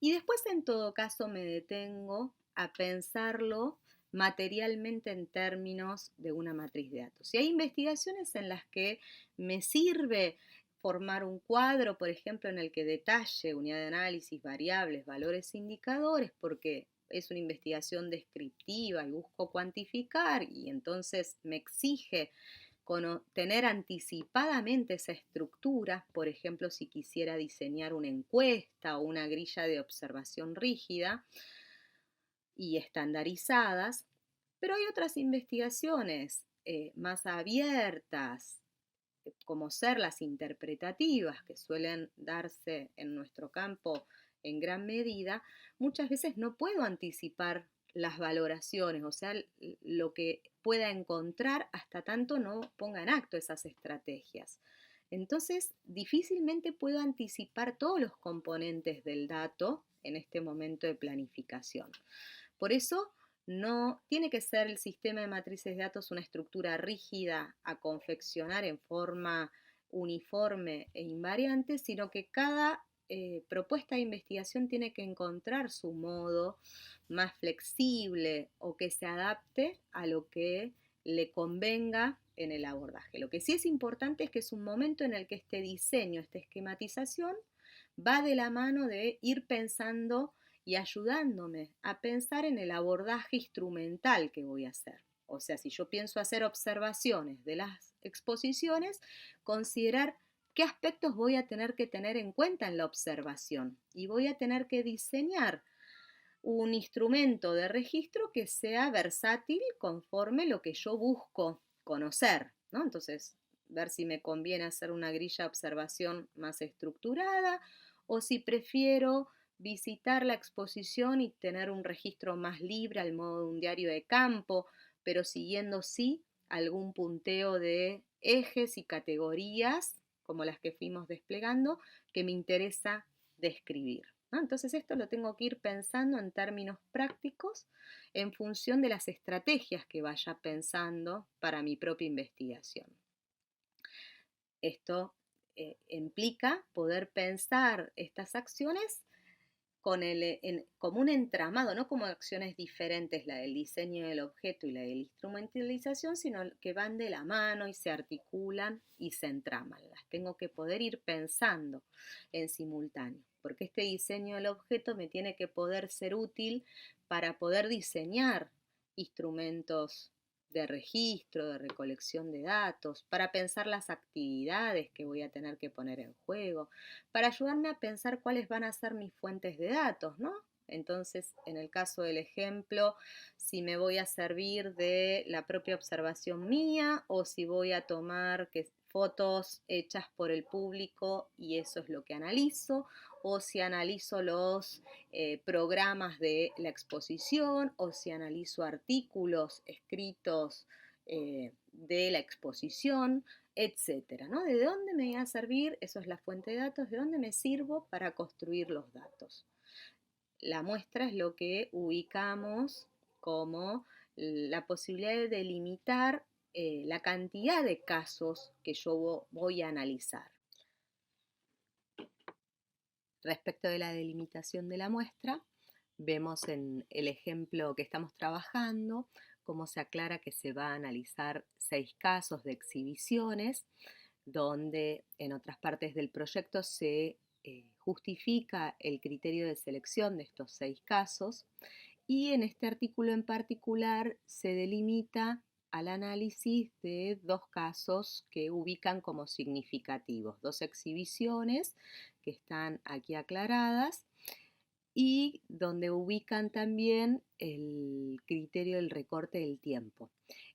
Y después, en todo caso, me detengo a pensarlo materialmente en términos de una matriz de datos. Y hay investigaciones en las que me sirve formar un cuadro, por ejemplo, en el que detalle unidad de análisis, variables, valores, indicadores, porque es una investigación descriptiva y busco cuantificar, y entonces me exige tener anticipadamente esa estructura, por ejemplo, si quisiera diseñar una encuesta o una grilla de observación rígida y estandarizadas, pero hay otras investigaciones más abiertas, como ser las interpretativas, que suelen darse en nuestro campo en gran medida. Muchas veces no puedo anticipar las valoraciones, o sea, lo que pueda encontrar hasta tanto no ponga en acto esas estrategias. Entonces, difícilmente puedo anticipar todos los componentes del dato en este momento de planificación. Por eso, no tiene que ser el sistema de matrices de datos una estructura rígida a confeccionar en forma uniforme e invariante, sino que cada propuesta de investigación tiene que encontrar su modo más flexible o que se adapte a lo que le convenga en el abordaje. Lo que sí es importante es que es un momento en el que este diseño, esta esquematización, va de la mano de ir pensando y ayudándome a pensar en el abordaje instrumental que voy a hacer. O sea, si yo pienso hacer observaciones de las exposiciones, considerar qué aspectos voy a tener que tener en cuenta en la observación, y voy a tener que diseñar un instrumento de registro que sea versátil conforme lo que yo busco conocer, ¿no? Entonces, ver si me conviene hacer una grilla de observación más estructurada o si prefiero visitar la exposición y tener un registro más libre al modo de un diario de campo, pero siguiendo sí algún punteo de ejes y categorías como las que fuimos desplegando que me interesa describir, ¿no? Entonces esto lo tengo que ir pensando en términos prácticos en función de las estrategias que vaya pensando para mi propia investigación. Esto implica poder pensar estas acciones como un entramado, no como acciones diferentes, la del diseño del objeto y la de la instrumentalización, sino que van de la mano y se articulan y se entraman. Las tengo que poder ir pensando en simultáneo, porque este diseño del objeto me tiene que poder ser útil para poder diseñar instrumentos de registro, de recolección de datos, para pensar las actividades que voy a tener que poner en juego, para ayudarme a pensar cuáles van a ser mis fuentes de datos, ¿no? Entonces, en el caso del ejemplo, si me voy a servir de la propia observación mía o si voy a tomar fotos hechas por el público y eso es lo que analizo, o si analizo los programas de la exposición, o si analizo artículos escritos de la exposición, etcétera, ¿no? ¿De dónde me va a servir? Eso es la fuente de datos. ¿De dónde me sirvo para construir los datos? La muestra es lo que ubicamos como la posibilidad de delimitar la cantidad de casos que yo voy a analizar. Respecto de la delimitación de la muestra, vemos en el ejemplo que estamos trabajando cómo se aclara que se va a analizar 6 casos de exhibiciones, donde en otras partes del proyecto se justifica el criterio de selección de estos 6 casos y en este artículo en particular se delimita al análisis de 2 casos que ubican como significativos, 2 exhibiciones que están aquí aclaradas y donde ubican también el criterio del recorte del tiempo.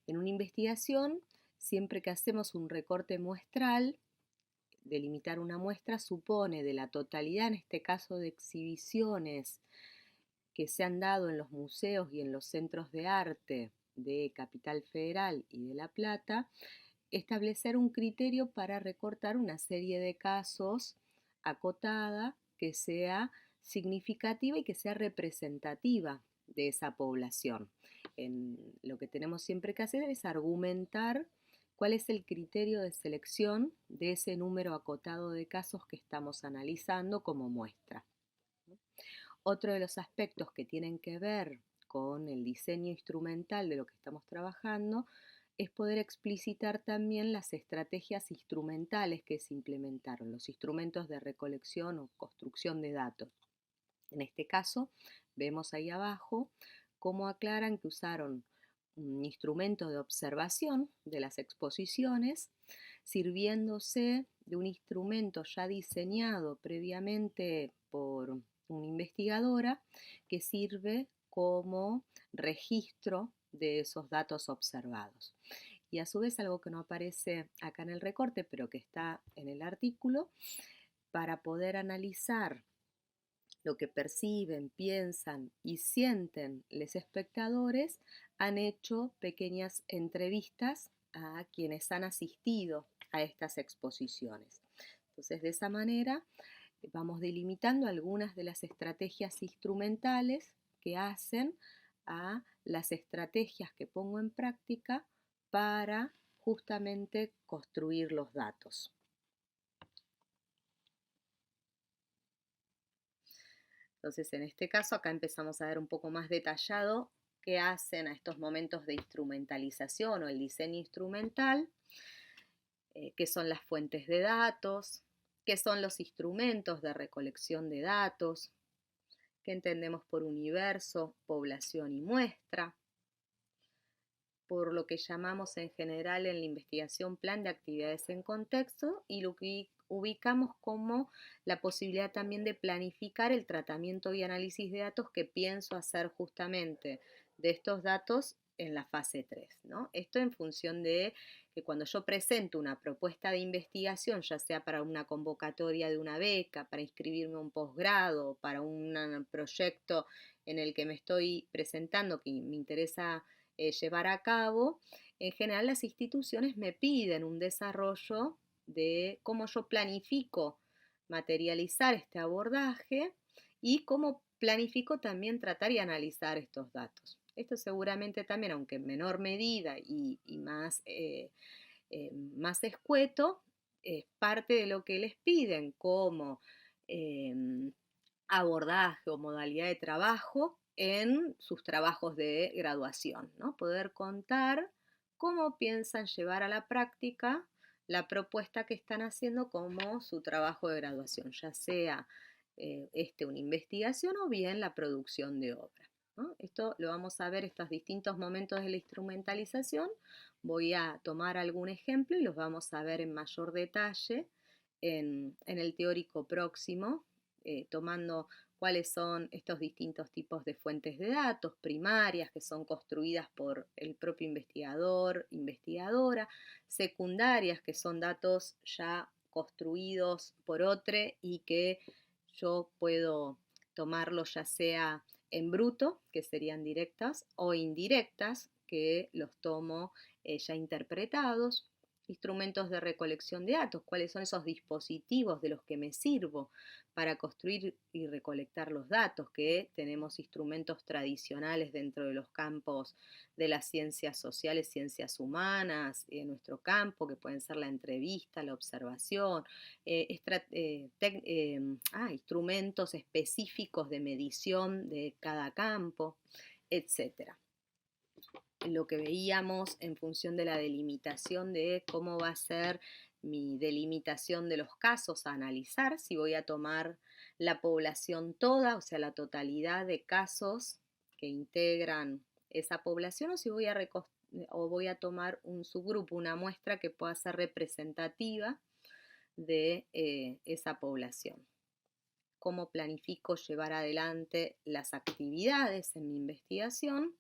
En una investigación, siempre que hacemos un recorte muestral, delimitar una muestra supone de la totalidad, en este caso de exhibiciones que se han dado en los museos y en los centros de arte de Capital Federal y de La Plata, establecer un criterio para recortar una serie de casos acotada que sea significativa y que sea representativa de esa población. Lo que tenemos siempre que hacer es argumentar cuál es el criterio de selección de ese número acotado de casos que estamos analizando como muestra. Otro de los aspectos que tienen que ver con el diseño instrumental de lo que estamos trabajando es poder explicitar también las estrategias instrumentales que se implementaron, los instrumentos de recolección o construcción de datos. En este caso, vemos ahí abajo cómo aclaran que usaron un instrumento de observación de las exposiciones, sirviéndose de un instrumento ya diseñado previamente por una investigadora que sirve como registro de esos datos observados. Y a su vez, algo que no aparece acá en el recorte, pero que está en el artículo, para poder analizar lo que perciben, piensan y sienten los espectadores, han hecho pequeñas entrevistas a quienes han asistido a estas exposiciones. Entonces, de esa manera vamos delimitando algunas de las estrategias instrumentales que hacen a las estrategias que pongo en práctica para justamente construir los datos. Entonces, en este caso, acá empezamos a ver un poco más detallado qué hacen a estos momentos de instrumentalización o el diseño instrumental, qué son las fuentes de datos, qué son los instrumentos de recolección de datos, qué entendemos por universo, población y muestra, por lo que llamamos en general en la investigación plan de actividades en contexto y lo que ubicamos como la posibilidad también de planificar el tratamiento y análisis de datos que pienso hacer justamente de estos datos en la fase 3, ¿no? Esto en función de que cuando yo presento una propuesta de investigación, ya sea para una convocatoria de una beca, para inscribirme a un posgrado, para un proyecto en el que me estoy presentando que me interesa llevar a cabo, en general las instituciones me piden un desarrollo de cómo yo planifico materializar este abordaje y cómo planifico también tratar y analizar estos datos. Esto seguramente también, aunque en menor medida y más escueto, es parte de lo que les piden como abordaje o modalidad de trabajo en sus trabajos de graduación, ¿no? Poder contar cómo piensan llevar a la práctica la propuesta que están haciendo como su trabajo de graduación, ya sea una investigación o bien la producción de obra, ¿no? Esto lo vamos a ver, estos distintos momentos de la instrumentalización. Voy a tomar algún ejemplo y los vamos a ver en mayor detalle en el teórico próximo, tomando cuáles son estos distintos tipos de fuentes de datos primarias que son construidas por el propio investigador, investigadora, secundarias que son datos ya construidos por otro y que yo puedo tomarlos ya sea en bruto, que serían directas, o indirectas, que los tomo ya interpretados. Instrumentos de recolección de datos, cuáles son esos dispositivos de los que me sirvo para construir y recolectar los datos, que tenemos instrumentos tradicionales dentro de los campos de las ciencias sociales, ciencias humanas, en nuestro campo, que pueden ser la entrevista, la observación, instrumentos específicos de medición de cada campo, etcétera. Lo que veíamos en función de la delimitación de cómo va a ser mi delimitación de los casos a analizar, si voy a tomar la población toda, o sea, la totalidad de casos que integran esa población, o si voy a tomar un subgrupo, una muestra que pueda ser representativa de esa población. Cómo planifico llevar adelante las actividades en mi investigación.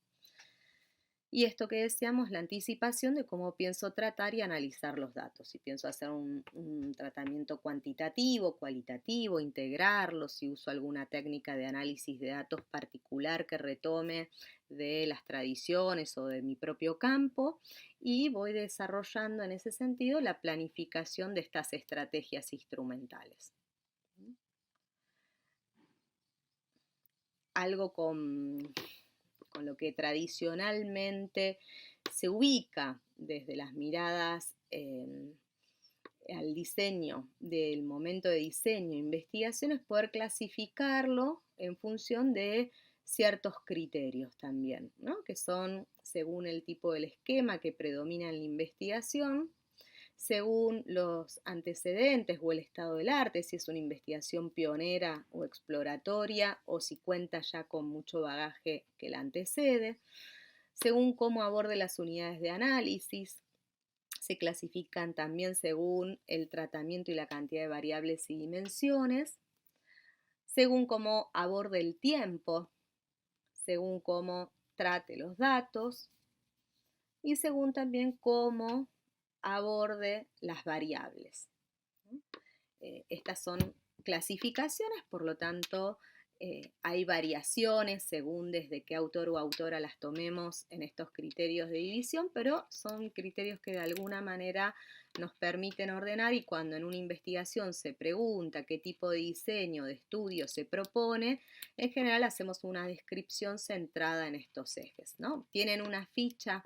Y esto que decíamos, la anticipación de cómo pienso tratar y analizar los datos. Si pienso hacer un tratamiento cuantitativo, cualitativo, integrarlo, si uso alguna técnica de análisis de datos particular que retome de las tradiciones o de mi propio campo, y voy desarrollando en ese sentido la planificación de estas estrategias instrumentales. Algo con lo que tradicionalmente se ubica desde las miradas al diseño, del momento de diseño e investigación, es poder clasificarlo en función de ciertos criterios también, ¿no? Que son según el tipo del esquema que predomina en la investigación, según los antecedentes o el estado del arte, si es una investigación pionera o exploratoria, o si cuenta ya con mucho bagaje que la antecede, según cómo aborde las unidades de análisis, se clasifican también según el tratamiento y la cantidad de variables y dimensiones, según cómo aborde el tiempo, según cómo trate los datos y según también cómo aborde las variables. Estas son clasificaciones, por lo tanto, hay variaciones según desde qué autor o autora las tomemos en estos criterios de división, pero son criterios que de alguna manera nos permiten ordenar, y cuando en una investigación se pregunta qué tipo de diseño, de estudio se propone, en general hacemos una descripción centrada en estos ejes, ¿no? Tienen una ficha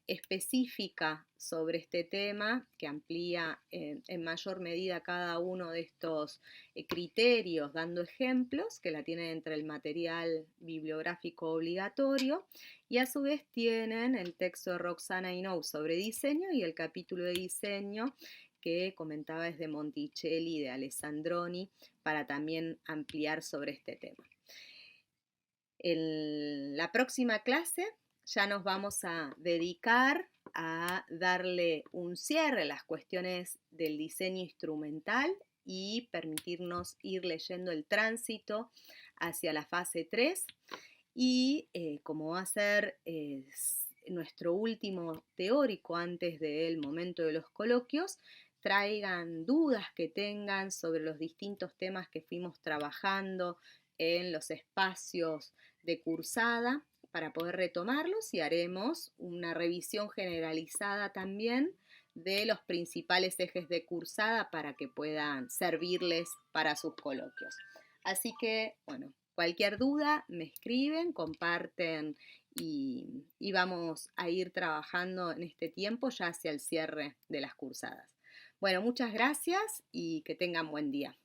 específica sobre este tema que amplía en mayor medida cada uno de estos criterios, dando ejemplos que la tienen entre el material bibliográfico obligatorio, y a su vez tienen el texto de Roxana Hinault sobre diseño y el capítulo de diseño que comentaba desde Monticelli y de Alessandroni para también ampliar sobre este tema. En la próxima clase ya nos vamos a dedicar a darle un cierre a las cuestiones del diseño instrumental y permitirnos ir leyendo el tránsito hacia la fase 3. Y como va a ser nuestro último teórico antes del momento de los coloquios, traigan dudas que tengan sobre los distintos temas que fuimos trabajando en los espacios de cursada para poder retomarlos, y haremos una revisión generalizada también de los principales ejes de cursada para que puedan servirles para sus coloquios. Así que, bueno, cualquier duda me escriben, comparten y vamos a ir trabajando en este tiempo ya hacia el cierre de las cursadas. Bueno, muchas gracias y que tengan buen día.